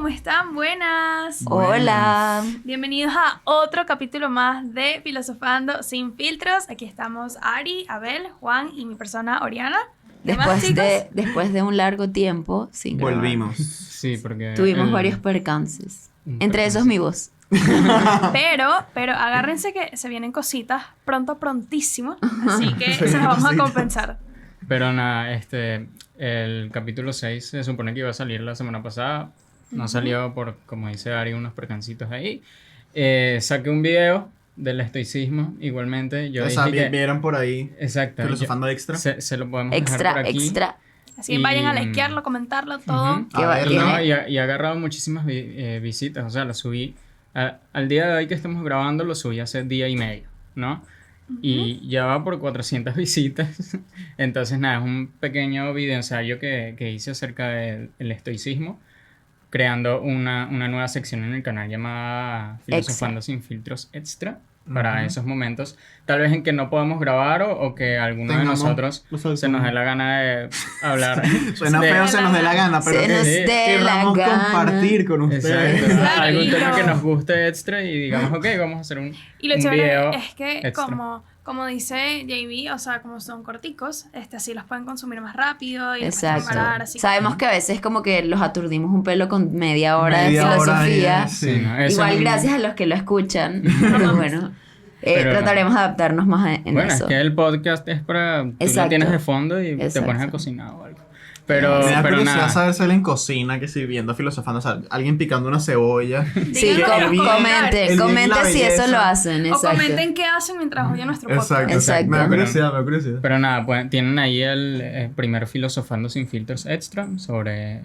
¿cómo están? Buenas. Hola. Bienvenidos a otro capítulo más de Filosofando sin filtros. Aquí estamos Ari, Abel, Juan y mi persona Oriana. ¿Qué más, chicos? Después de un largo tiempo sin grabar. Volvimos. Sí, porque... Tuvimos varios percances. Entre esos mi voz. Pero agárrense que se vienen cositas prontísimo. Así que se las vamos a compensar. Pero nada, el capítulo 6 se supone que iba a salir la semana pasada. No salió por, como dice Ari, unos percancitos ahí. Saqué un video del estoicismo, igualmente. Yo dije que vieron por ahí. Exacto. Filosofando extra. Se lo podemos dejar por aquí. Extra. Así que vayan a likearlo, comentarlo, todo. Y ha agarrado muchísimas visitas. O sea, lo subí... al día de hoy que estamos grabando, lo subí hace día y medio, ¿no? Y ya va por 400 visitas. Entonces, nada, es un pequeño video ensayo que hice acerca del estoicismo, creando una nueva sección en el canal llamada Filosofando sin filtros extra, para esos momentos, tal vez en que no podamos grabar o que alguno de nosotros se nos dé la gana de hablar. Suena feo, se nos dé la gana, pero queramos compartir con ustedes. Exacto. Algún tema que nos guste extra y digamos, ok, vamos a hacer un Y lo chévere video es que extra. como dice JB, o sea, como son corticos, así los pueden consumir más rápido y Exacto. parar, así Sabemos que a veces como que los aturdimos un pelo con media hora de filosofía. Sí, ¿no? Igual gracias a los que lo escuchan. Pero bueno, trataremos de adaptarnos más en bueno, eso. es que el podcast es para... Tú lo tienes de fondo y te pones a cocinar o algo. Pero Me da curiosidad nada. saber si alguien cocina, que si viendo filosofando, o sea, alguien picando una cebolla. Sí, comenten si eso lo hacen. O comenten qué hacen mientras oyen nuestro podcast. Exacto. Me da curiosidad. Pero nada, pues, tienen ahí el primer Filosofando sin filtros extra sobre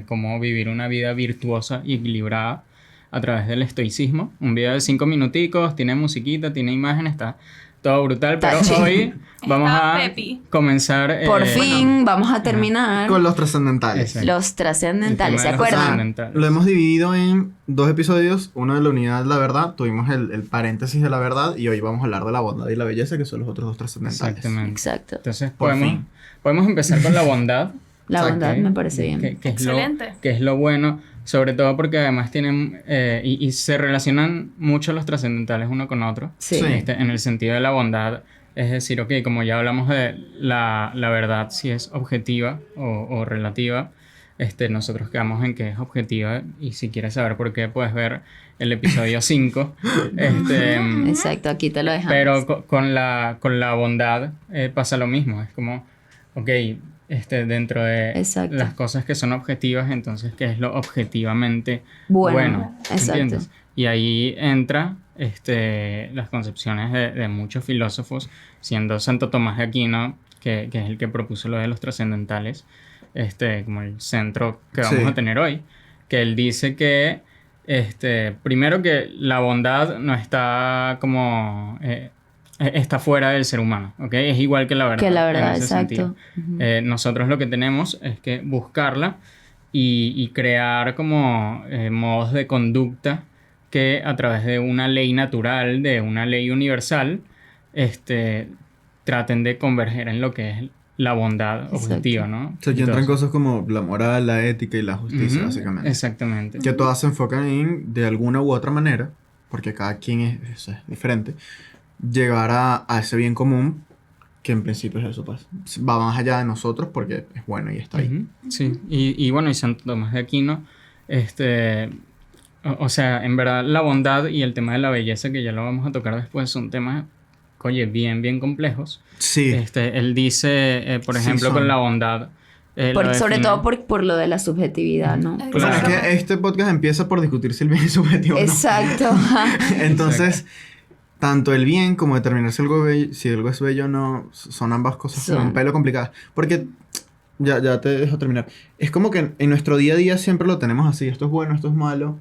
cómo vivir una vida virtuosa y equilibrada a través del estoicismo. Un video de 5 minuticos, tiene musiquita, tiene imágenes, está todo brutal. Pero hoy vamos a comenzar... Por fin vamos a terminar con los trascendentales. Exacto. Los trascendentales, ¿se acuerdan? Lo hemos dividido en 2 episodios. Uno de la unidad de la verdad. Tuvimos el paréntesis de la verdad. Y hoy vamos a hablar de la bondad y la belleza, que son los otros 2 trascendentales. Exactamente. Exacto. Entonces Por fin. podemos empezar con la bondad. La bondad ¿ok? me parece bien. Que Excelente. que es lo bueno, sobre todo porque además tienen y se relacionan mucho los trascendentales uno con otro. Sí. En el sentido de la bondad, es decir, ok, como ya hablamos de la verdad, si es objetiva o relativa, nosotros quedamos en que es objetiva, y si quieres saber por qué, puedes ver el episodio 5. Exacto, aquí te lo dejamos. Pero con la bondad pasa lo mismo, es como, ok, dentro de Exacto. las cosas que son objetivas, entonces, ¿qué es lo objetivamente Bueno, ¿entiendes? exacto. Y ahí entra las concepciones de muchos filósofos, siendo Santo Tomás de Aquino, que es el que propuso lo de los trascendentales, como el centro que vamos a tener hoy, que él dice que, primero que la bondad no está como... está fuera del ser humano, ¿ok? Es igual que la verdad. Que la verdad, en ese exacto. sentido. Nosotros lo que tenemos es que buscarla y crear como modos de conducta que a través de una ley natural, de una ley universal, traten de converger en lo que es la bondad objetiva, ¿no? O sea, aquí entran cosas como la moral, la ética y la justicia, básicamente. Exactamente. Que todas se enfocan en, de alguna u otra manera, porque cada quien es diferente, llegar a ese bien común, que en principio es eso, pues. Va más allá de nosotros porque es bueno y está ahí. Sí, y bueno, y Santo Tomás de Aquino, o sea, en verdad la bondad y el tema de la belleza, que ya lo vamos a tocar después, son temas, oye, bien complejos. Sí. Él dice, por ejemplo, con la bondad... sobre todo por lo de la subjetividad, ¿no? Claro, es que este podcast empieza por discutir si el bien es subjetivo o no. Exacto. Entonces... Tanto el bien como determinar si algo es bello o no, son ambas cosas un pelo complicadas. Porque, ya te dejo terminar. Es como que en nuestro día a día siempre lo tenemos así. Esto es bueno, esto es malo.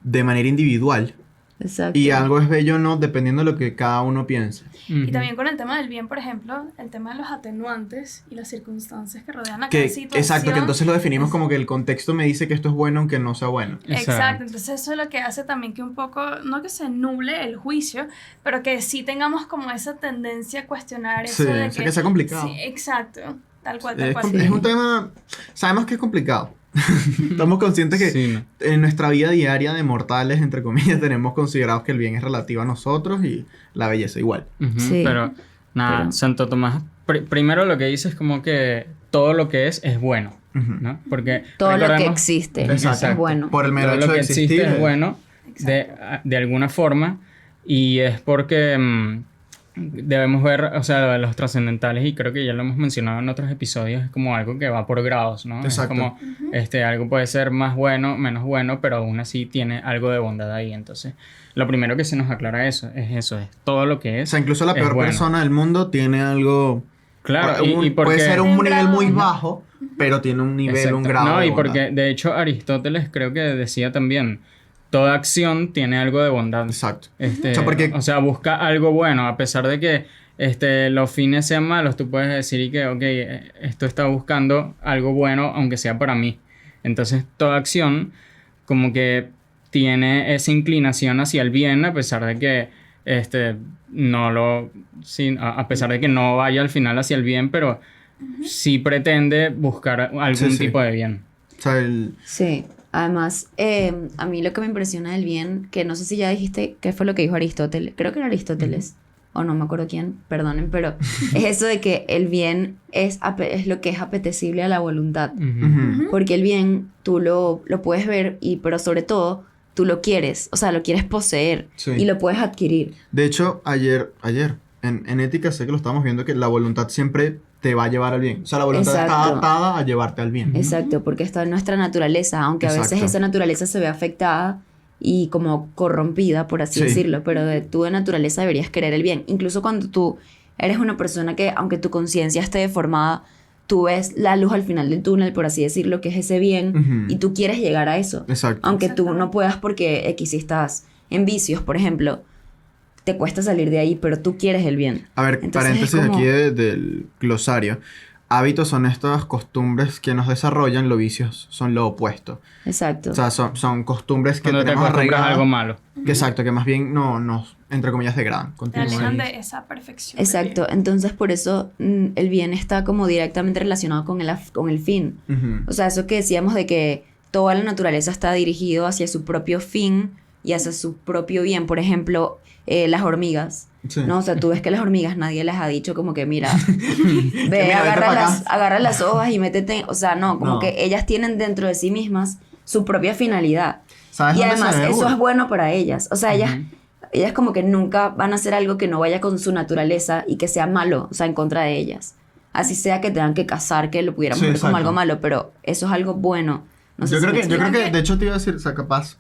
De manera individual. Exacto. Y algo es bello o no, dependiendo de lo que cada uno piense. Y también con el tema del bien, por ejemplo, el tema de los atenuantes y las circunstancias que rodean a cada situación. Exacto, que entonces lo definimos como que el contexto me dice que esto es bueno aunque no sea bueno. Exacto, entonces eso es lo que hace también que un poco, no que se nuble el juicio, pero que sí tengamos como esa tendencia a cuestionar eso de que sea complicado. Sí, exacto, tal cual. Es un tema, sabemos que es complicado, Estamos conscientes que Sí, no. en nuestra vida diaria de mortales, entre comillas, tenemos considerados que el bien es relativo a nosotros y la belleza igual. Ujú, Sí. Pero nada, Pero- Santo Tomás, primero lo que dice es como que todo lo que es bueno, Ujú. ¿no? Porque Todo lo que recordemos- existe Exacto. es bueno. Por el mero todo hecho lo que de existir. existe es bueno de alguna forma y es porque debemos ver, o sea, los trascendentales y creo que ya lo hemos mencionado en otros episodios, es como algo que va por grados, ¿no? Exacto. Es como, algo puede ser más bueno, menos bueno, pero aún así tiene algo de bondad ahí. Entonces, lo primero que se nos aclara es todo lo que O es. sea, incluso la es peor bueno. persona del mundo tiene algo... Claro, puede porque... ser un Un nivel grado. muy bajo, pero tiene un nivel, Exacto. un grado No, de y bondad. porque de hecho Aristóteles creo que decía también, toda acción tiene algo de bondad. Exacto. O sea, busca algo bueno, a pesar de que los fines sean malos, tú puedes decir y que, ok, esto está buscando algo bueno, aunque sea para mí. Entonces, toda acción como que tiene esa inclinación hacia el bien, a pesar de que a pesar de que no vaya al final hacia el bien, pero sí pretende buscar algún Sí, sí. tipo de bien. O sea, Sí, además, a mí lo que me impresiona del bien, que no sé si ya dijiste qué fue lo que dijo Aristóteles, creo que era Aristóteles, o no me acuerdo quién, perdonen, pero es eso de que el bien es lo que es apetecible a la voluntad, ujú. porque el bien tú lo puedes ver, pero sobre todo tú lo quieres, o sea, lo quieres poseer Sí. y lo puedes adquirir. De hecho, ayer en ética sé que lo estábamos viendo que la voluntad siempre te va a llevar al bien. O sea, la voluntad está Exacto. adaptada a llevarte al bien. Exacto, porque está en nuestra naturaleza, aunque a veces Exacto. esa naturaleza se ve afectada y como corrompida, por así Sí. decirlo, pero tú de naturaleza deberías querer el bien. Incluso cuando tú eres una persona que, aunque tu conciencia esté deformada, tú ves la luz al final del túnel, por así decirlo, que es ese bien, Ujú. y tú quieres llegar a eso. Exacto. Aunque tú no puedas porque X si estás en vicios, por ejemplo, te cuesta salir de ahí, pero tú quieres el bien. A ver, Entonces es paréntesis como- aquí del glosario. Hábitos son estas costumbres que nos desarrollan, los vicios son lo opuesto. Exacto. O sea, son costumbres que Cuando te tenemos acostumbras a arraigadas. algo malo. Que exacto, que más bien nos, entre comillas, degradan. Te Continúa alejan ahí. de esa perfección. Exacto, entonces por eso el bien está como directamente relacionado con el fin. Ujú. O sea, eso que decíamos de que toda la naturaleza está dirigido hacia su propio fin y hacia su propio bien. Por ejemplo, las hormigas, Sí. ¿no? O sea, tú ves que las hormigas nadie les ha dicho como que, mira, ve, Mira, vete pa' acá. agarra las hojas y métete. O sea, no, como No. que ellas tienen dentro de sí mismas su propia finalidad. ¿Sabes Y dónde se además, ve eso burda? es bueno para ellas. O sea, ellas... Ujú. Ellas como que nunca van a hacer algo que no vaya con su naturaleza y que sea malo, o sea, en contra de ellas. Así sea que tengan que cazar, que lo pudiéramos Sí, ver como exacto. algo malo, pero eso es algo bueno. No sé Yo si creo me que, explico. de hecho te iba a decir, o sea, capaz,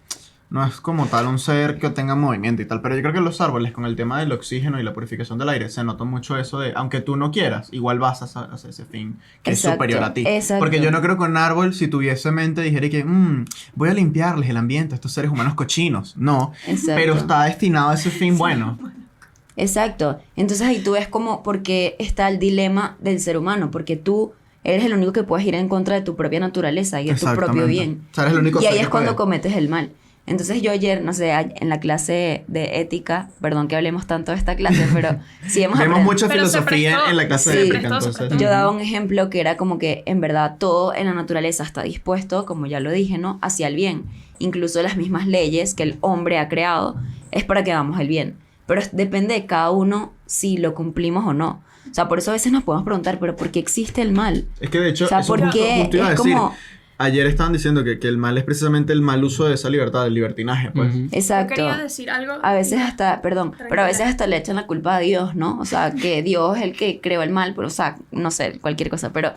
no es como tal un ser que tenga movimiento y tal, pero yo creo que los árboles, con el tema del oxígeno y la purificación del aire, se nota mucho eso de, aunque tú no quieras, igual vas a hacer ese fin que Exacto, es superior a ti. exacto. Porque yo no creo que un árbol, si tuviese mente, dijera que, voy a limpiarles el ambiente a estos seres humanos cochinos. No, Exacto. pero está destinado a ese fin bueno. Exacto. Entonces ahí tú ves como porque está el dilema del ser humano, porque tú eres el único que puedes ir en contra de tu propia naturaleza y de tu propio Exactamente. bien. O sea, eres el único Y ser ahí que es cuando puede. cometes el mal. Entonces yo ayer, no sé, en la clase de ética, perdón que hablemos tanto de esta clase, pero sí hemos Vemos aprendido. mucha Pero se filosofía prestó- en la clase sí, de se ética, prestó, entonces. Yo daba un ejemplo que era como que en verdad todo en la naturaleza está dispuesto, como ya lo dije, ¿no? Hacia el bien. Incluso las mismas leyes que el hombre ha creado es para que hagamos el bien. Pero depende de cada uno si lo cumplimos o no. O sea, por eso a veces nos podemos preguntar, ¿pero por qué existe el mal? Es que de hecho, O sea, eso ¿por justo qué? iba a Es decir. como... Ayer estaban diciendo que el mal es precisamente el mal uso de esa libertad, del libertinaje, pues. Ujú. Yo Exacto. quería decir algo. A veces hasta, perdón, pero a Tranquila. veces hasta le echan la culpa a Dios, ¿no? O sea, que Dios es el que creó el mal, pero, o sea, no sé, cualquier cosa. Pero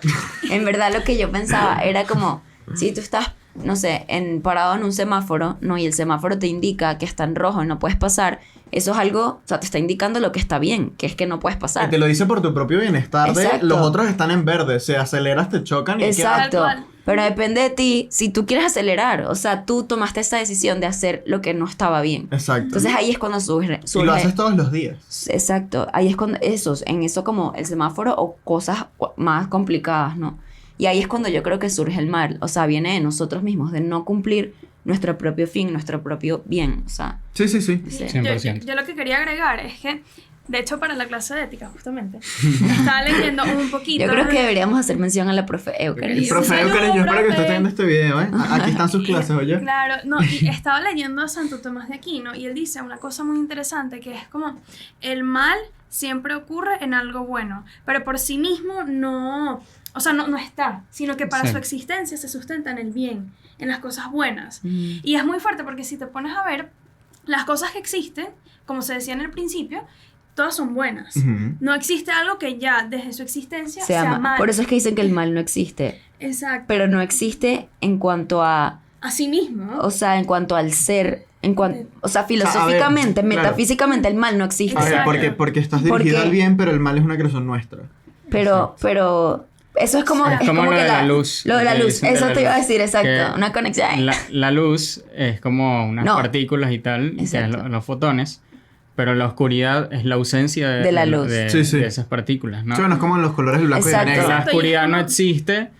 en verdad lo que yo pensaba era como, si tú estás, no sé, parado en un semáforo, ¿no? Y el semáforo te indica que está en rojo y no puedes pasar, eso es algo, o sea, te está indicando lo que está bien, que es que no puedes Y pasar. te lo dice por tu propio bienestar de Exacto. los otros están en verde, se aceleras, te chocan y Exacto. Tal cual. Pero depende de ti si tú quieres acelerar, o sea, tú tomaste esa decisión de hacer lo que no estaba bien. Exacto. Entonces ahí es cuando surge. y lo haces todos los días. Exacto, ahí es cuando en eso como el semáforo o cosas más complicadas, ¿no? Y ahí es cuando yo creo que surge el mal, o sea, viene de nosotros mismos, de no cumplir nuestro propio fin, nuestro propio bien, o sea, Sí, sí, sí. sí. Yo, 100%. yo lo que quería agregar es que De hecho, para la clase de ética, justamente, estaba leyendo un poquito. Yo creo que deberíamos hacer mención a la profe Eucaris. Profe Eucaris, yo espero que usted esté viendo este video, ¿eh? Aquí están sus clases, oye. Claro, no, y estaba leyendo a Santo Tomás de Aquino y él dice una cosa muy interesante que es como el mal siempre ocurre en algo bueno, pero por sí mismo no, o sea, no está, sino que para Sí. su existencia se sustenta en el bien, en las cosas buenas. Y es muy fuerte porque si te pones a ver, las cosas que existen, como se decía en el principio, todas son buenas. Ujú. No existe algo que ya desde su existencia sea mal. Por eso es que dicen que el mal no existe. Exacto. Pero no existe en cuanto a, Así mismo. o sea, en cuanto al ser, o sea, filosóficamente, a ver, claro. metafísicamente el mal no existe. A ver, Exacto. porque estás dirigida Porque- al bien, pero el mal es una creación nuestra. Pero eso es como, Es como lo que de la luz, Lo de la que luz, dicen de eso la te iba a luz, decir, exacto. que Una conexión. La luz es como unas No. partículas y tal, que es Exacto. los fotones, pero la oscuridad es la ausencia De la luz. Sí, sí. de esas partículas, ¿no? Sí, bueno, es como en los colores blanco Exacto. y negro. La Exacto, y oscuridad es no como- existe,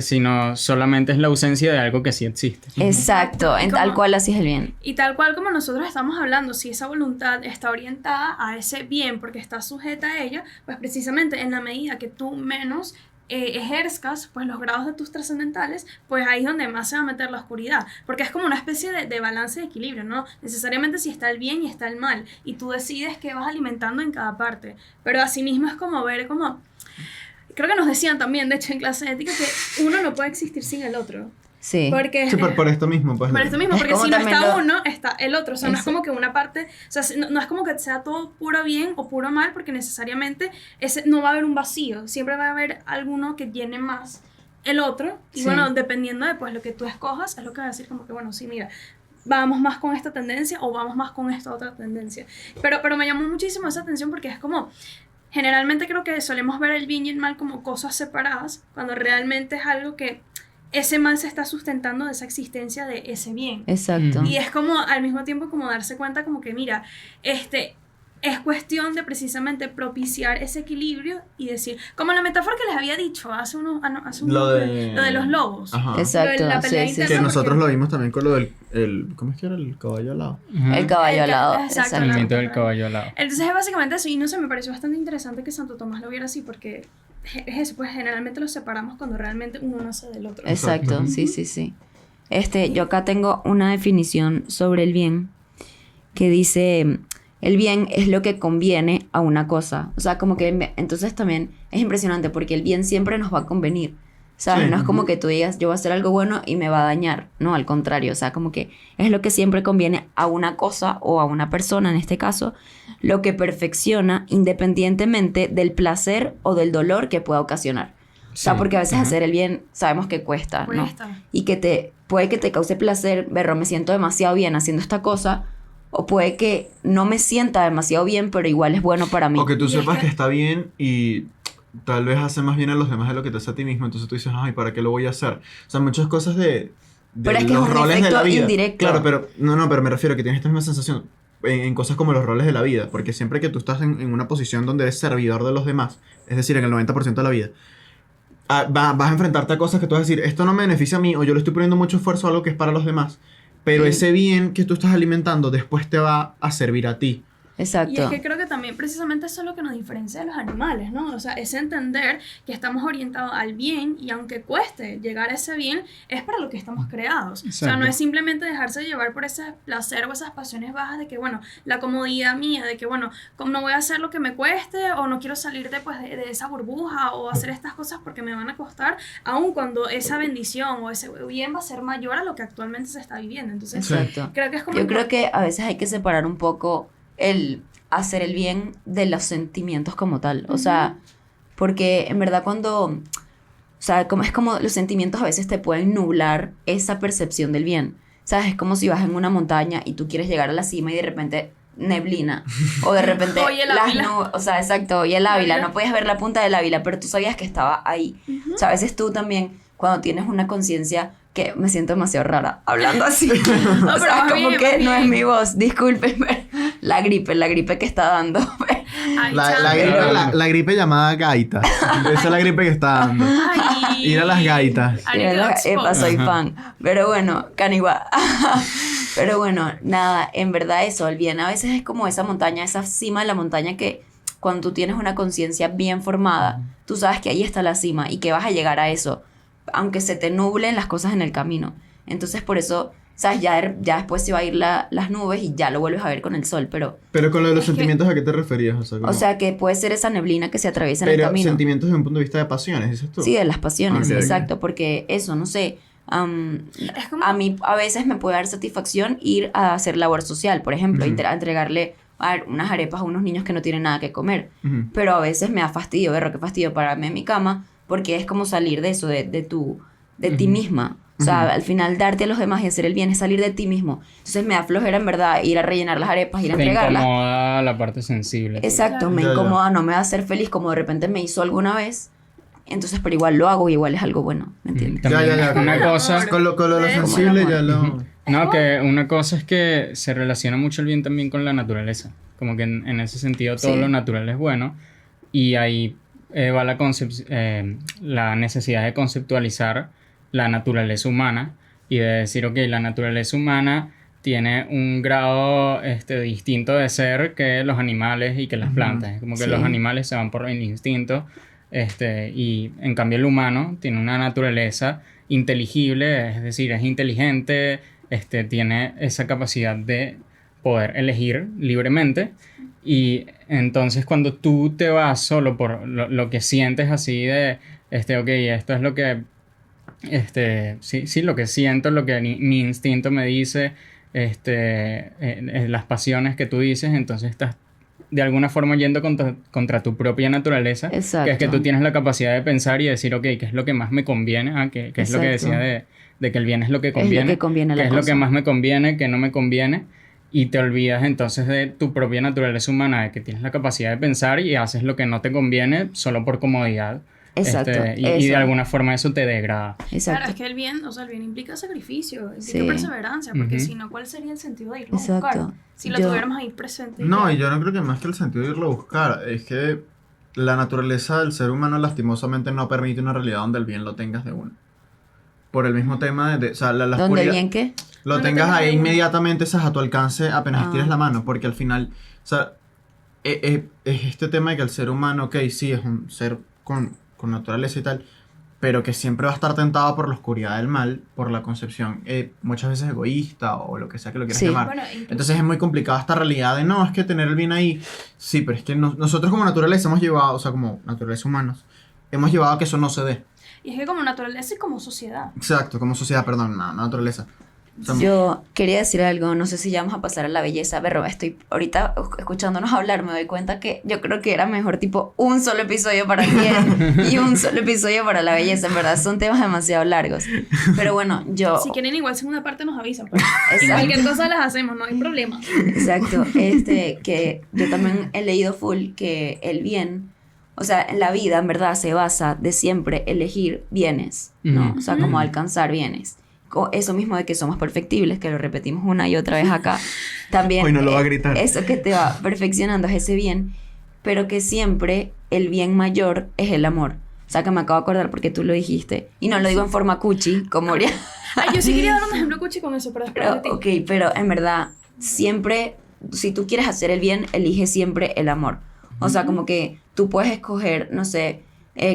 sino solamente es la ausencia de algo que sí existe. Exacto, en Y tal como- cual así es el bien. Y tal cual como nosotros estamos hablando, si esa voluntad está orientada a ese bien porque está sujeta a ella, pues precisamente en la medida que tú menos ejerzcas pues los grados de tus trascendentales, pues ahí es donde más se va a meter la oscuridad, porque es como una especie de balance de equilibrio, ¿no? Necesariamente si está el bien y está el mal, y tú decides qué vas alimentando en cada parte, pero asimismo es como ver como... Creo que nos decían también, de hecho en clase de ética, que uno no puede existir sin el otro. Sí. Porque Sí, por esto mismo, pues. por esto mismo, Es porque como si no también está lo- uno, está el otro. O sea, no es Eso. como que una parte, o sea, no es como que sea todo puro bien o puro mal, porque necesariamente no va a haber un vacío. Siempre va a haber alguno que llene más el otro. Y Sí. bueno, dependiendo de pues lo que tú escojas, es lo que va a decir como que, bueno, sí, mira, vamos más con esta tendencia o vamos más con esta otra tendencia. Pero me llamó muchísimo esa atención porque es como... Generalmente creo que solemos ver el bien y el mal como cosas separadas, cuando realmente es algo que ese mal se está sustentando de esa existencia de ese bien. Exacto. Ujú. Y es como al mismo tiempo como darse cuenta como que mira, es cuestión de precisamente propiciar ese equilibrio y decir, como la metáfora que les había dicho hace un Lo de- lo de los lobos. Ajá. Exacto, la sí, pelea sí, interna Que sí. nosotros porque- lo vimos también con lo del... ¿Cómo es que era el caballo alado? Ujú. El caballo al lado. Exacto, El la- mito del caballo alado. Entonces es básicamente eso, y no sé, me pareció bastante interesante que Santo Tomás lo viera así, porque es eso, pues generalmente los separamos cuando realmente uno nace del otro. Exacto, Exacto. sí, sí, sí. Yo acá tengo una definición sobre el bien que dice, el bien es lo que conviene a una cosa. O sea, como que entonces también es impresionante porque el bien siempre nos va a convenir. ¿Sabes? Sí. No es como que tú digas, yo voy a hacer algo bueno y me va a dañar. No, al contrario. O sea, como que es lo que siempre conviene a una cosa o a una persona, en este caso, lo que perfecciona independientemente del placer o del dolor que pueda ocasionar. O sea, Sí. porque a veces Ajá. hacer el bien sabemos que cuesta, ¿no? Cuesta. Y que puede que te cause placer, berro, me siento demasiado bien haciendo esta cosa, o puede que no me sienta demasiado bien, pero igual es bueno para mí. O que tú Y es sepas que- que está bien y tal vez hace más bien a los demás de lo que te hace a ti mismo. Entonces tú dices, ay, ¿para qué lo voy a hacer? O sea, muchas cosas de Pero es que es los un roles de la efecto vida. indirecto. Claro, pero pero me refiero a que tienes esta misma sensación en cosas como los roles de la vida. Porque siempre que tú estás en una posición donde eres servidor de los demás, es decir, en el 90% de la vida, vas a enfrentarte a cosas que tú vas a decir, esto no me beneficia a mí, o yo le estoy poniendo mucho esfuerzo a algo que es para los demás. Pero Sí. ese bien que tú estás alimentando después te va a servir a ti. Exacto. Y es que creo que también precisamente eso es lo que nos diferencia de los animales, ¿no? O sea, es entender que estamos orientados al bien y aunque cueste llegar a ese bien, es para lo que estamos creados. O sea, Exacto. no es simplemente dejarse llevar por ese placer o esas pasiones bajas de que, bueno, la comodidad mía, de que, bueno, como no voy a hacer lo que me cueste o no quiero salir de esa burbuja o hacer estas cosas porque me van a costar, aun cuando esa bendición o ese bien va a ser mayor a lo que actualmente se está viviendo. Entonces, Exacto. creo que es como... Yo creo que a veces hay que separar un poco el hacer el bien de los sentimientos como tal. O sea, porque en verdad cuando... O sea, es como los sentimientos a veces te pueden nublar esa percepción del bien. ¿Sabes? Es como si vas en una montaña y tú quieres llegar a la cima y de repente neblina. O de repente Oye, el las Ávila. nubes. O sea, exacto. Oye, el Ávila. Ávila. No podías ver la punta del Ávila, pero tú sabías que estaba ahí. O sea, a veces tú también, cuando tienes una conciencia que me siento demasiado rara hablando así. No, O pero sea, más como bien, que más no es bien. mi voz. Discúlpenme. La gripe que está dando. Ay, La chamo. gripe, la gripe llamada gaita. Esa es la gripe que está dando. Ay. Ir a las gaitas. Ari quedó Epa, exposed. soy fan. Pero bueno, Canigua. Pero bueno, nada, en verdad eso, el bien a veces es como esa montaña, esa cima de la montaña que cuando tú tienes una conciencia bien formada, tú sabes que ahí está la cima y que vas a llegar a eso, aunque se te nublen las cosas en el camino. Entonces por eso, sabes, ya después se va a ir las nubes y ya lo vuelves a ver con el sol, pero... Pero con lo de los Es que- sentimientos, ¿a qué te referías? O sea, que puede ser esa neblina que se atraviesa en el pero camino. sentimientos desde un punto de vista de pasiones, dices tú. Sí, de las pasiones, Ok. exacto, porque eso, no sé, Es como... a mí a veces me puede dar satisfacción ir a hacer labor social, por ejemplo, Ujú. a entregarle unas arepas a unos niños que no tienen nada que comer, Ujú. pero a veces me da fastidio, qué fastidio pararme en mi cama, porque es como salir de eso, de ti misma. O sea, Ujú. al final darte a los demás y hacer el bien es salir de ti mismo. Entonces me da flojera en verdad ir a rellenar las arepas, ir a Te entregarlas. incomoda la parte sensible. Exacto, Claro. me Ya, ya. incomoda, no me va a hacer feliz como de repente me hizo alguna vez. Entonces, pero igual lo hago y igual es algo bueno, ¿me entiendes? También Ya. una cosa... Con lo de lo Como el sensible amor. ya lo... Ujú. No, que una cosa es que se relaciona mucho el bien también con la naturaleza. Como que en ese sentido todo Sí. lo natural es bueno. Y ahí va la necesidad de conceptualizar la naturaleza humana y de decir, ok, la naturaleza humana tiene un grado distinto de ser que los animales y que las Ujú. plantas. Como que Sí. los animales se van por el instinto y en cambio el humano tiene una naturaleza inteligible, es decir, es inteligente, tiene esa capacidad de poder elegir libremente. Y entonces cuando tú te vas solo por lo que sientes así de, ok, esto es lo que, sí, lo que siento, lo que mi instinto me dice, las pasiones que tú dices, entonces estás de alguna forma yendo contra tu propia naturaleza, Exacto. que es que tú tienes la capacidad de pensar y decir, ok, ¿qué es lo que más me conviene? Que es lo que Exacto. decía de que el bien es lo que Es lo conviene, que conviene a la qué es lo cosa. que más me conviene, qué no me conviene, y te olvidas entonces de tu propia naturaleza humana, de que tienes la capacidad de pensar y haces lo que no te conviene solo por comodidad. Exacto, Y de eso. alguna forma eso te degrada. Claro, Exacto. es que el bien, o sea, el bien implica sacrificio, implica Sí. perseverancia, porque Ujú. si no, ¿cuál sería el sentido de irlo a Exacto. buscar? Si lo Yo- tuviéramos ahí presente. No, ya. y yo no creo que más que el sentido de irlo a buscar, es que la naturaleza del ser humano lastimosamente no permite una realidad donde el bien lo tengas de uno. Por el mismo tema o sea, la ¿Dónde oscuridad, bien qué? lo No lo tengas tengas ahí de uno. inmediatamente, esas a tu alcance apenas Ah. tires la mano, porque al final, o sea, es este tema de que el ser humano, ok, sí, es un ser con naturaleza y tal, pero que siempre va a estar tentado por la oscuridad del mal, por la concepción muchas veces egoísta o lo que sea que lo quieras Sí. llamar. Bueno, incluso- Entonces es muy complicada esta realidad de no, es que tener el bien ahí, sí, pero es que nosotros como naturaleza hemos llevado, o sea, como naturaleza humanos, hemos llevado a que eso no se dé. y es que como naturaleza y como sociedad. Exacto, como sociedad, perdón, no naturaleza. O sea, Yo quería decir algo, no sé si ya vamos a pasar a la belleza, pero estoy ahorita escuchándonos hablar, me doy cuenta que yo creo que era mejor tipo un solo episodio para el bien y un solo episodio para la belleza, en verdad son temas demasiado largos. Pero bueno, yo... Si quieren igual segunda parte nos avisan. Pues. Y Exacto. cualquier cosa las hacemos, no hay problema. Exacto, que yo también he leído full que el bien, o sea, en la vida en verdad se basa de siempre elegir bienes, ¿no? Ujú. O sea, como alcanzar bienes. Eso mismo de que somos perfectibles, que lo repetimos una y otra vez acá, también Hoy no lo va a gritar. eso que te va perfeccionando es ese bien, pero que siempre el bien mayor es el amor. O sea, que me acabo de acordar porque tú lo dijiste, y no lo digo en forma cuchi, como Oriana. Ay, yo sí quería dar un ejemplo cuchi con eso, pero después Pero, de ti. ok, pero en verdad, siempre, si tú quieres hacer el bien, elige siempre el amor. O sea, como que tú puedes escoger, no sé,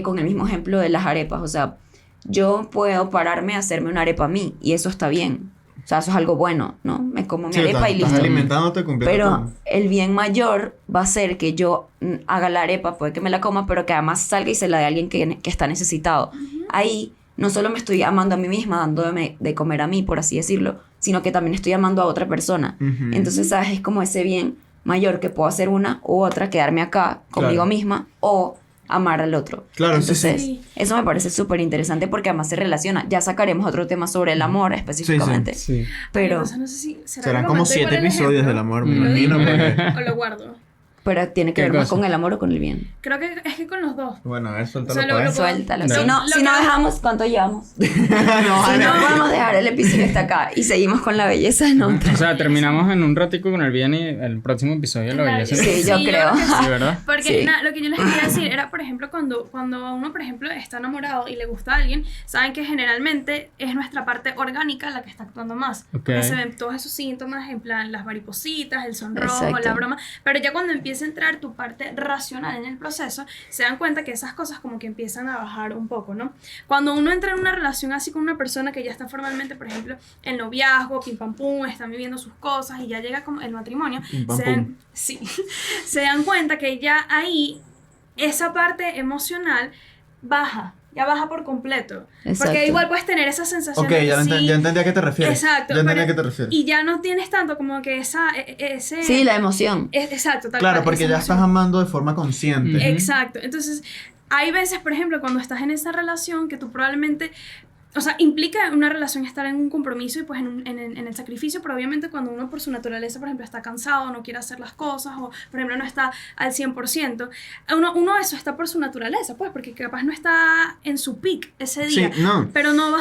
con el mismo ejemplo de las arepas. O sea, yo puedo pararme a hacerme una arepa a mí y eso está bien. O sea, eso es algo bueno, ¿no? Me como mi sí, arepa y estás listo. alimentándote completamente. Pero el bien mayor va a ser que yo haga la arepa, puede que me la coma, pero que además salga y se la dé a alguien que está necesitado. Ahí no solo me estoy amando a mí misma, dándome de comer a mí, por así decirlo, sino que también estoy amando a otra persona. Ujú. Entonces, ¿sabes? Es como ese bien mayor que puedo hacer una u otra, quedarme acá conmigo Claro. misma o amar al otro. Claro, sí, Entonces, sí. eso me parece súper interesante porque además se relaciona. Ya sacaremos otro tema sobre el amor específicamente. Sí. Pero, Entonces, no sé si Serán el como momento de 7 poner el episodios ejemplo? del amor, me Mm. imagino. Porque... O lo guardo. Pero tiene que ¿Qué ver más cosa? con el amor o con el bien. Creo que es que con los dos. Bueno, a ver, O suéltalo sea, pues. Suéltalo. No. Si no Lo que- dejamos, ¿cuánto llevamos? No, Si vale. no, podemos dejar el episodio hasta acá y seguimos con la belleza, ¿no? O sea, terminamos en un ratico con el bien y el próximo episodio la belleza. Sí, yo creo. que sí. Sí, ¿verdad? Porque Sí. lo que yo les quería decir era, por ejemplo, cuando uno, por ejemplo, está enamorado y le gusta a alguien, saben que generalmente es nuestra parte orgánica la que está actuando más. Ok. Porque se ven todos esos síntomas, en plan las maripositas, el sonrojo, Exacto. la broma. Pero ya cuando empieza a entrar tu parte racional en el proceso, se dan cuenta que esas cosas como que empiezan a bajar un poco, ¿no? Cuando uno entra en una relación así con una persona que ya está formalmente, por ejemplo, en noviazgo, pim pam pum, están viviendo sus cosas y ya llega como el matrimonio, Pim, pam, se pum. dan, sí, se dan cuenta que ya ahí esa parte emocional baja, ya baja por completo. Exacto. Porque igual puedes tener esa sensación Ok, de que ya, sí, ya entendí a qué te refieres. exacto, Ya entendí pero- a qué te refieres. y ya no tienes tanto como que ese... Sí, la emoción. Exacto, tal Claro, cual, porque esa ya emoción. estás amando de forma consciente. Ujú. Exacto. Entonces, hay veces, por ejemplo, cuando estás en esa relación que tú probablemente, o sea, implica una relación estar en un compromiso y pues en el sacrificio, pero obviamente cuando uno por su naturaleza, por ejemplo, está cansado, no quiere hacer las cosas o, por ejemplo, no está al 100%, uno eso está por su naturaleza, pues, porque capaz no está en su peak ese Sí, día. no. Pero no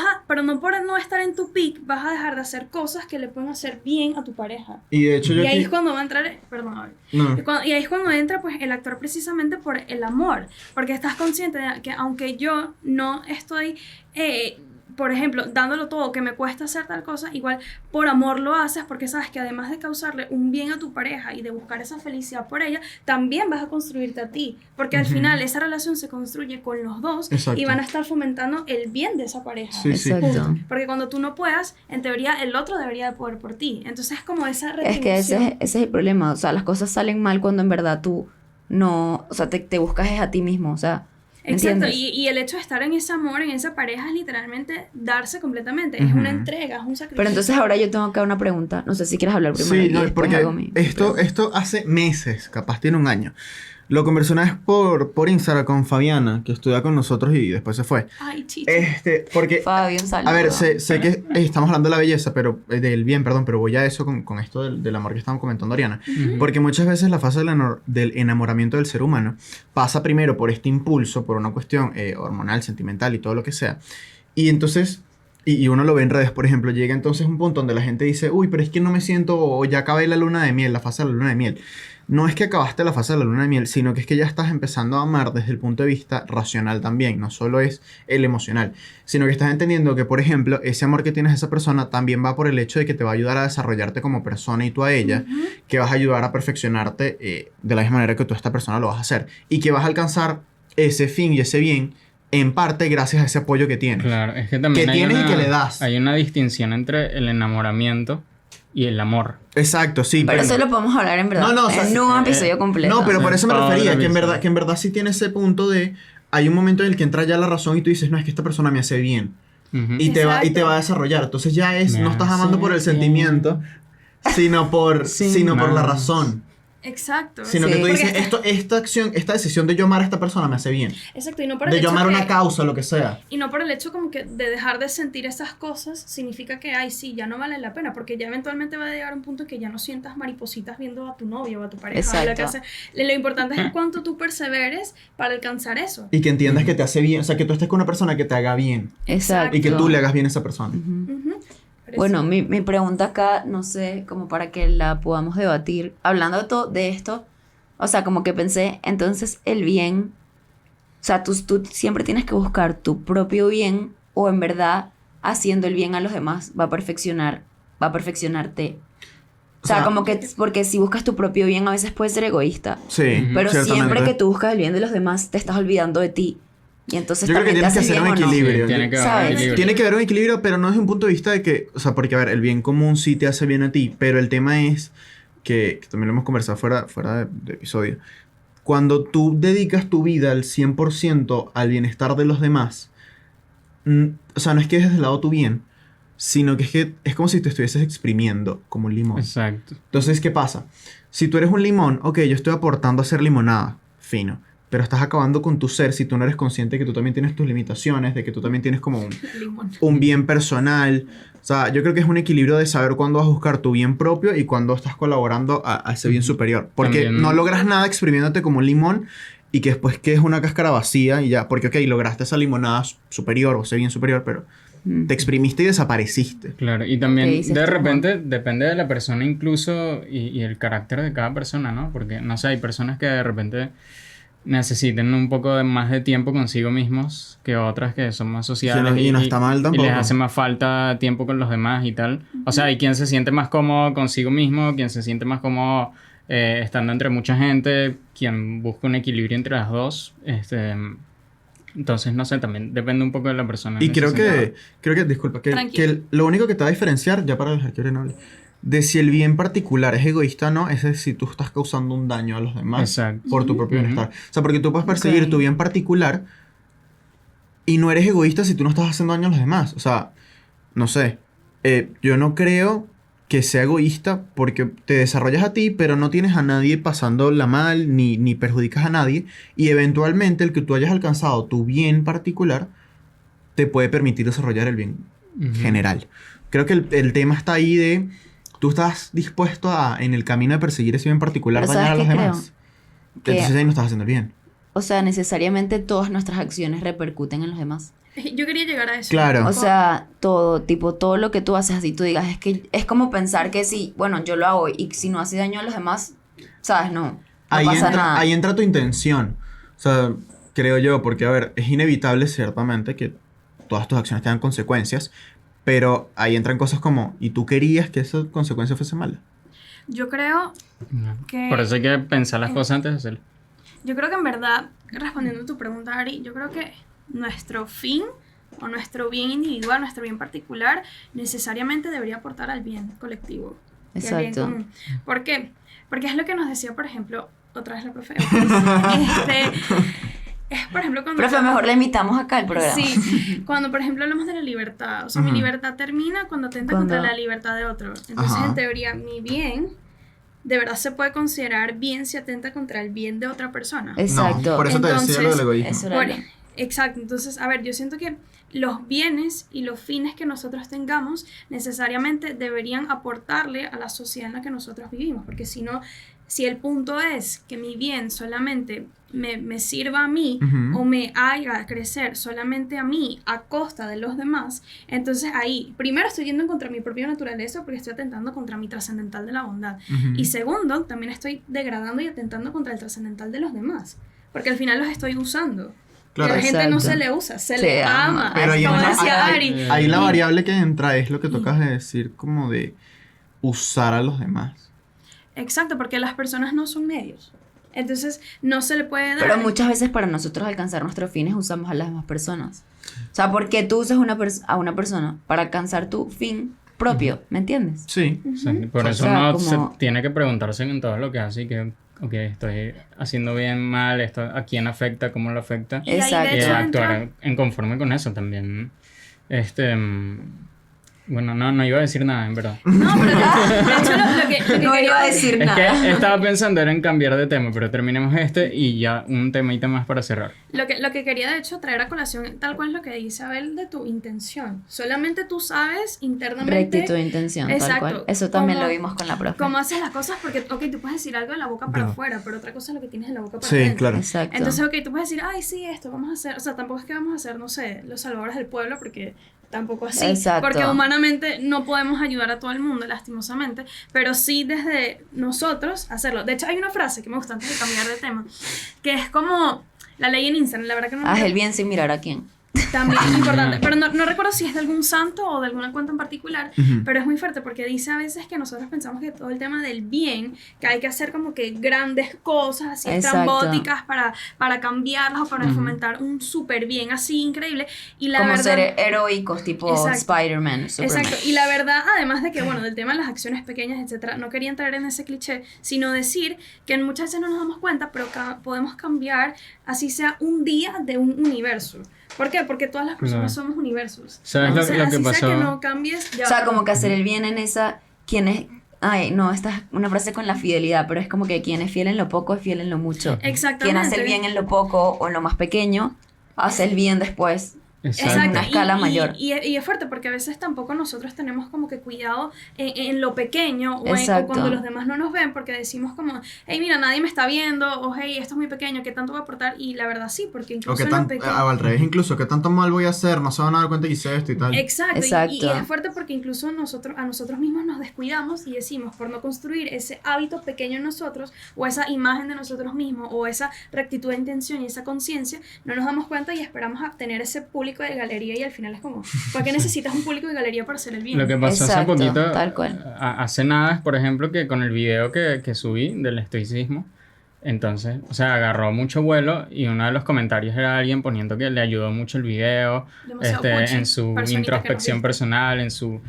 por no estar en tu peak vas a dejar de hacer cosas que le pueden hacer bien a tu pareja. Y de hecho yo Y ahí aquí... es cuando va a entrar, perdón, a ver. No. Y ahí es cuando entra pues el actuar precisamente por el amor, porque estás consciente de que aunque yo no estoy, por ejemplo, dándolo todo, que me cuesta hacer tal cosa, igual por amor lo haces porque sabes que además de causarle un bien a tu pareja y de buscar esa felicidad por ella, también vas a construirte a ti, porque al final esa relación se construye con los dos Exacto. y van a estar fomentando el bien de esa pareja. Sí, sí. Exacto. Porque cuando tú no puedas, en teoría el otro debería de poder por ti. Entonces es como esa Es que ese es el problema. O sea, las cosas salen mal cuando en verdad tú no... O sea, te buscas es a ti mismo. O sea, Exacto, ¿entiendes? y el hecho de estar en ese amor, en esa pareja, es literalmente darse completamente. Es una Ujú. entrega, es un sacrificio. Pero entonces ahora yo tengo acá una pregunta. No sé si quieres hablar primero. Sí, y no, después porque hago mi esto hace meses, capaz tiene un año. Lo conversé una vez por Instagram con Fabiana, que estudia con nosotros y después se fue. Ay, chichi. Porque, Fabio, un saludo. a ver, sé que estamos hablando de la belleza, pero del bien, perdón, pero voy a eso con esto del amor que estábamos comentando, Ariana. Ujú. Porque muchas veces la fase del enamoramiento del ser humano pasa primero por este impulso, por una cuestión hormonal, sentimental y todo lo que sea. Y entonces, y uno lo ve en redes, por ejemplo, llega entonces un punto donde la gente dice, uy, pero es que no me siento, o ya acabé la luna de miel, la fase de la luna de miel. No es que acabaste la fase de la luna de miel, sino que es que ya estás empezando a amar desde el punto de vista racional también, no solo es el emocional, sino que estás entendiendo que, por ejemplo, ese amor que tienes a esa persona también va por el hecho de que te va a ayudar a desarrollarte como persona y tú a ella, Ujú. que vas a ayudar a perfeccionarte de la misma manera que tú a esta persona lo vas a hacer y que vas a alcanzar ese fin y ese bien en parte gracias a ese apoyo que tienes. Claro, es que también Que hay tienes y una, que le das. hay una distinción entre el enamoramiento y el amor. Exacto, sí. Pero eso lo podemos hablar en verdad. No, no, o sea, en un episodio completo. No, pero por eso me Todo refería, lo mismo. que en verdad sí tiene ese punto de... Hay un momento en el que entra ya la razón y tú dices, no, es que esta persona me hace bien. Ujú. Y te va a Exacto. desarrollar. Entonces ya Me no estás amando por el hace sentimiento, sino por la más. razón. Exacto. Sino Sí. que tú Porque dices, esta acción, esta decisión de yo amar a esta persona me hace bien. Exacto, y no por el De yo hecho amar que- una causa, lo que sea. Y no por el hecho como que de dejar de sentir esas cosas significa que, ay, sí, ya no vale la pena, porque ya eventualmente va a llegar un punto en que ya no sientas maripositas viendo a tu novio o a tu pareja. o lo que Exacto. hace. Lo importante es cuánto tú perseveres para alcanzar eso. Y que entiendas que te hace bien. O sea, que tú estés con una persona que te haga bien. Exacto. Y que tú le hagas bien a esa persona. Ujú. Ujú. Pero Bueno, sí. mi pregunta acá, no sé, como para que la podamos debatir. Hablando de esto, o sea, como que pensé, entonces el bien, o sea, tú siempre tienes que buscar tu propio bien o en verdad haciendo el bien a los demás va a perfeccionarte. O sea, O sea, como que, porque si buscas tu propio bien a veces puedes ser egoísta, Sí, Ujú. pero siempre ciertamente. que tú buscas el bien de los demás te estás olvidando de ti. Y entonces Yo creo que también te tienes que haces hacer bien un o no. equilibrio. Sí, tiene que haber ¿Sabes? un equilibrio. Tiene que haber un equilibrio, pero no desde un punto de vista de que, o sea, porque a ver, el bien común sí te hace bien a ti, pero el tema es que también lo hemos conversado fuera de episodio. Cuando tú dedicas tu vida al 100% al bienestar de los demás, o sea, no es que dejes de lado tu bien, sino que es como si te estuvieses exprimiendo como un limón. Exacto. Entonces, ¿qué pasa? Si tú eres un limón, ok, yo estoy aportando a hacer limonada, fino. pero estás acabando con tu ser si tú no eres consciente de que tú también tienes tus limitaciones, de que tú también tienes como Limón. un bien personal. O sea, yo creo que es un equilibrio de saber cuándo vas a buscar tu bien propio y cuándo estás colaborando a ese bien superior. Porque También- no logras nada exprimiéndote como un limón y que después quedes una cáscara vacía y ya. Porque, ok, lograste esa limonada superior o ese bien superior, pero te exprimiste y desapareciste. Claro, y también ¿Qué dices de tú, repente depende de la persona incluso y el carácter de cada persona, ¿no? Porque, no sé, hay personas que de repente necesiten un poco más de tiempo consigo mismos que otras que son más sociales Y no está mal y tampoco. les hace más falta tiempo con los demás y tal. O sea, hay quien se siente más cómodo consigo mismo, quien se siente más cómodo estando entre mucha gente, quien busca un equilibrio entre las dos. Entonces, no sé, también depende un poco de la persona. Y en ese sentido. creo que, disculpa, Tranquilo. que lo único que te va a diferenciar, ya para dejar que Orena hable, de si el bien particular es egoísta o no, es de si tú estás causando un daño a los demás Exacto. por tu propio Ujú. bienestar. O sea, porque tú puedes perseguir Ok. tu bien particular y no eres egoísta si tú no estás haciendo daño a los demás. O sea, no sé, yo no creo que sea egoísta porque te desarrollas a ti, pero no tienes a nadie pasándola mal, ni perjudicas a nadie, y eventualmente el que tú hayas alcanzado tu bien particular te puede permitir desarrollar el bien Ujú. general. Creo que el tema está ahí de tú estás dispuesto a, en el camino de perseguir ese bien particular, Pero dañar a ¿sabes los qué demás. Que- Entonces ahí no estás haciendo el bien. O sea, necesariamente todas nuestras acciones repercuten en los demás. Yo quería llegar a eso. Claro. O sea, todo, tipo, todo lo que tú haces, así tú digas, es que es como pensar que si, bueno, yo lo hago y si no hace daño a los demás, ¿sabes? No pasa nada. Ahí entra tu intención. O sea, creo yo, porque a ver, es inevitable ciertamente que todas tus acciones tengan consecuencias, pero ahí entran cosas como, ¿y tú querías que esa consecuencia fuese mala? Yo creo que... Por eso hay que pensar las cosas antes de hacerlo. Yo creo que en verdad, respondiendo a tu pregunta, Ari, yo creo que nuestro fin o nuestro bien individual, nuestro bien particular, necesariamente debería aportar al bien colectivo. Y al bien Exacto. común. ¿Por qué? Porque es lo que nos decía, por ejemplo, otra vez la profe. Es, por ejemplo, cuando... Profe, mejor le invitamos acá al programa. Sí, cuando por ejemplo hablamos de la libertad, o sea, mi Ujú. libertad termina cuando atenta Cuando- contra la libertad de otro. Entonces, Ajá. en teoría, mi bien de verdad se puede considerar bien si atenta contra el bien de otra persona. Exacto. No, por eso te decía lo del Entonces, egoísmo. Eso era Por- lo- exacto, entonces, a ver, yo siento que los bienes y los fines que nosotros tengamos necesariamente deberían aportarle a la sociedad en la que nosotros vivimos, porque si no, si el punto es que mi bien solamente me sirva a mí Ujú. o me haga crecer solamente a mí a costa de los demás, entonces ahí, primero estoy yendo en contra de mi propia naturaleza porque estoy atentando contra mi trascendental de la bondad. Ujú. Y segundo, también estoy degradando y atentando contra el trascendental de los demás, porque al final los estoy usando. Claro. Y a la gente no Exacto. se le usa, se Se le ama. ama. Pero ahí, Como entra- decía ahí- Ari. ahí la Y- variable que entra es lo que tocas de decir, como de usar a los demás. Exacto, porque las personas no son medios. Entonces, no se le puede dar. Pero muchas veces para nosotros alcanzar nuestros fines usamos a las demás personas. O sea, ¿por qué tú usas a una persona para alcanzar tu fin propio? ¿Me entiendes? Sí. Sí, por O eso sea, uno como- se tiene que preguntarse en todo lo que hace y que, ok, estoy haciendo bien, mal, esto, a quién afecta, cómo lo afecta. Y ahí, Exacto. de Y hecho, actuar entra- en conforme con eso también. Bueno, no iba a decir nada, en verdad. No, pero de hecho lo que No quería- iba a decir Es nada. que estaba pensando era en cambiar de tema, pero terminemos y ya un temita más para cerrar. Lo que quería de hecho traer a colación, tal cual es lo que dice Abel de tu intención. Solamente tú sabes internamente Rectitud de intención, tal Exacto. cual. Eso también Como- lo vimos con la profe. cómo haces las cosas, porque, ok, tú puedes decir algo de la boca para Ya. afuera, pero otra cosa es lo que tienes de la boca para Sí, adentro. claro. Exacto. Entonces, ok, tú puedes decir, ay, sí, esto vamos a hacer, o sea, tampoco es que vamos a hacer, no sé, los salvadores del pueblo, porque tampoco así, Exacto. porque humanamente no podemos ayudar a todo el mundo, lastimosamente, pero sí desde nosotros hacerlo. De hecho, hay una frase que me gusta antes de cambiar de tema, que es como la ley en Instagram, la verdad que no Haz el bien sin mirar a quién. también es importante, pero no recuerdo si es de algún santo o de alguna cuenta en particular, Ujú. pero es muy fuerte porque dice a veces que nosotros pensamos que todo el tema del bien, que hay que hacer como que grandes cosas así Exacto. estrambóticas para cambiarlas o para Ujú. fomentar un súper bien así increíble. Y la Como verdad, ser heroicos, tipo Exacto. Spider-Man, Superman. exacto, y la verdad, además de que, bueno, del tema de las acciones pequeñas, etcétera, no quería entrar en ese cliché, sino decir que muchas veces no nos damos cuenta, pero podemos cambiar, así sea un día de un universo. ¿Por qué? Porque todas las personas Claro. somos universos. ¿Sabes lo Entonces, que así pasó? sea que no cambies, ya. O sea, como que hacer el bien en esa... ¿Quién es? Ay, no, esta es una frase con la fidelidad, pero es como que quien es fiel en lo poco es fiel en lo mucho. Exactamente. Quien hace el bien en lo poco o en lo más pequeño, hace el bien después. Exacto. En una escala mayor. Y es fuerte porque a veces tampoco nosotros tenemos como que cuidado en lo pequeño o Exacto. cuando los demás no nos ven, porque decimos como, hey, mira, nadie me está viendo, o hey, esto es muy pequeño, ¿qué tanto voy a aportar? Y la verdad sí, porque O incluso que en lo tan, pequeño... al revés, incluso, ¿qué tanto mal voy a hacer? No se van a dar cuenta que hice esto y tal. Exacto, Exacto. Y es fuerte porque incluso a nosotros mismos nos descuidamos y decimos, por no construir ese hábito pequeño en nosotros, o esa imagen de nosotros mismos, o esa rectitud de intención y esa conciencia, no nos damos cuenta y esperamos a tener ese público de galería y al final es como, ¿para qué necesitas un público de galería para hacer el bien? Lo que pasó Exacto, hace poquito, tal cual. hace nada, es, por ejemplo, que con el video que subí del estoicismo, entonces, o sea, agarró mucho vuelo y uno de los comentarios era alguien poniendo que le ayudó mucho el video, Demasiado coaching, en su personita que nos introspección viste. personal, en su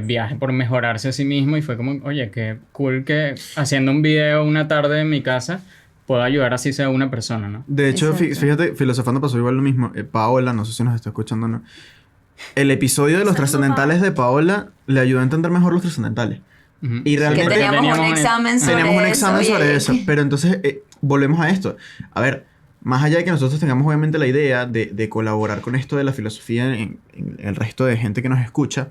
viaje por mejorarse a sí mismo, y fue como, oye, qué cool que haciendo un video una tarde en mi casa puedo ayudar así sea una persona, ¿no? De hecho, Exacto. fíjate, filosofando pasó igual lo mismo. Paola, no sé si nos está escuchando o no. El episodio de los Saludos, trascendentales de Paola le ayudó a entender mejor los trascendentales. Ujú. Y Que realmente teníamos un examen sobre teníamos un eso, examen y- sobre eso. Pero entonces, volvemos a esto. A ver, más allá de que nosotros tengamos obviamente la idea de colaborar con esto de la filosofía en el resto de gente que nos escucha,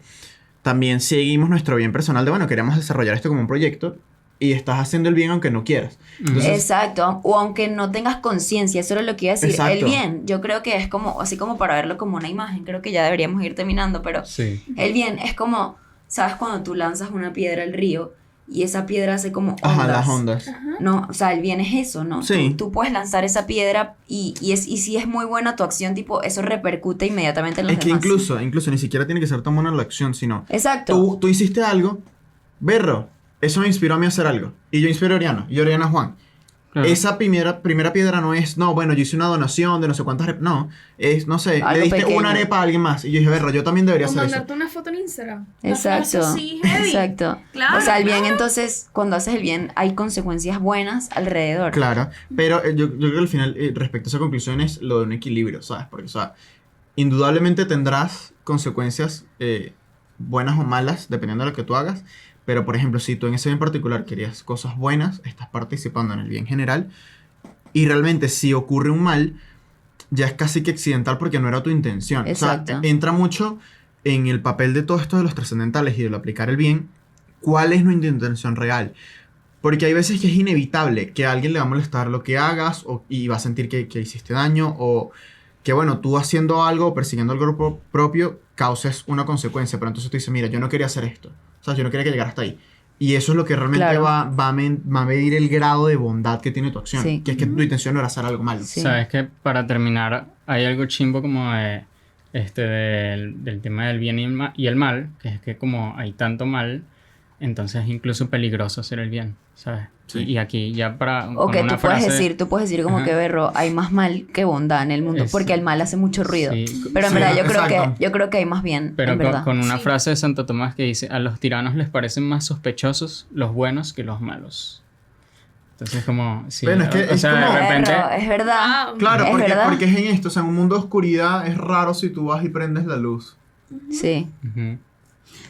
también seguimos nuestro bien personal de, bueno, queremos desarrollar esto como un proyecto y estás haciendo el bien aunque no quieras. Entonces, Exacto, o aunque no tengas conciencia, eso era lo que iba a decir. Exacto. El bien, yo creo que es como, así como para verlo como una imagen, creo que ya deberíamos ir terminando, pero Sí. el bien es como, ¿sabes? Cuando tú lanzas una piedra al río y esa piedra hace como ondas. ajá, las ondas. Ajá. No, o sea, el bien es eso, ¿no? Sí. Tú puedes lanzar esa piedra y si es muy buena tu acción, tipo, eso repercute inmediatamente en los Es que demás. incluso ni siquiera tiene que ser tan buena la acción, sino Exacto. tú hiciste algo, Berro, eso me inspiró a mí a hacer algo. Y yo inspiré a Oriana, y Oriana a Juan. Claro. Esa primera piedra no es, no, bueno, yo hice una donación de no sé cuántas arepas. No, es, no sé, Algo le diste pequeño. una arepa a alguien más. Y yo dije, Berro, yo también debería O hacer eso. mandarte una foto en Instagram. Una Exacto. frase así, heavy. Exacto. Claro, O sea, el bien, claro. entonces, cuando haces el bien, hay consecuencias buenas alrededor. Claro, pero yo creo que al final, respecto a esa conclusión, es lo de un equilibrio, ¿sabes? Porque, o sea, indudablemente tendrás consecuencias buenas o malas, dependiendo de lo que tú hagas. Pero, por ejemplo, si tú en ese bien particular querías cosas buenas, estás participando en el bien general. Y realmente, si ocurre un mal, ya es casi que accidental porque no era tu intención. Exacto. O sea, entra mucho en el papel de todo esto de los trascendentales y de lo aplicar el bien. ¿Cuál es nuestra intención real? Porque hay veces que es inevitable que a alguien le va a molestar lo que hagas y va a sentir que hiciste daño o que, bueno, tú haciendo algo, persiguiendo algo propio, causes una consecuencia. Pero entonces tú dices, mira, yo no quería hacer esto. O sea, yo no quería que llegara hasta ahí. Y eso es lo que realmente Claro. va a medir el grado de bondad que tiene tu acción. Sí. Que es que tu intención no era hacer algo malo. Sí. Sabes que para terminar, hay algo chimbo como de, del tema del bien y el mal, que es que como hay tanto mal, entonces es incluso peligroso hacer el bien, ¿sabes? Sí. Y aquí ya para O con que una tú puedes frase- decir como Ajá. que, Berro, hay más mal que bondad en el mundo, Es- porque el mal hace mucho ruido. Sí, Pero en Sí, verdad exacto. yo creo que hay más bien, pero en verdad. con una Sí. frase de Santo Tomás que dice, a los tiranos les parecen más sospechosos los buenos que los malos. Entonces como, sí, Bueno, es que o es sea, como- de repente... Berro, es verdad. Wow. Claro, Es porque verdad. es en esto. O sea, en un mundo de oscuridad es raro si tú vas y prendes la luz. Sí. Ujú.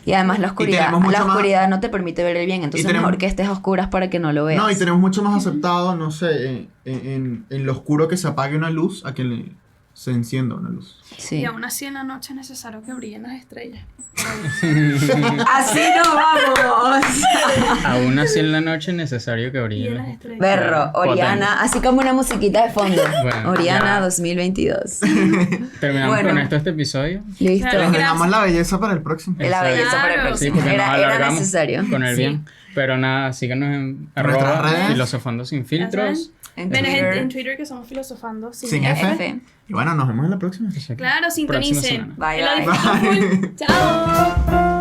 Y además la tenemos mucho más- oscuridad no te permite ver el bien, entonces tenemos- mejor que estés a oscuras para que no lo veas. No, y tenemos mucho más aceptado, no sé, en lo oscuro que se apague una luz a que se encienda una luz. Sí. Y aún así en la noche es necesario que brillen las estrellas. Así no vamos. Aún así en la noche es necesario que brille. Brillen las estrellas. Berro, Oriana, así como una musiquita de fondo. Bueno, Oriana ya. 2022. Terminamos Bueno. con esto este episodio. Listo. Claro, Nos gracias. dejamos la belleza para el próximo. La belleza para el Claro. Sí, próximo. porque nos Era alargamos necesario. con el Sí. bien. Pero nada, síganos en nuestras arroba redes. filosofando sin filtros. En Ven Twitter. en Twitter que somos filosofando Sin F. Y bueno, nos vemos en la próxima. Claro, Próxima sintonicen. semana. Bye, Que lo bye. disfruten full. Chao.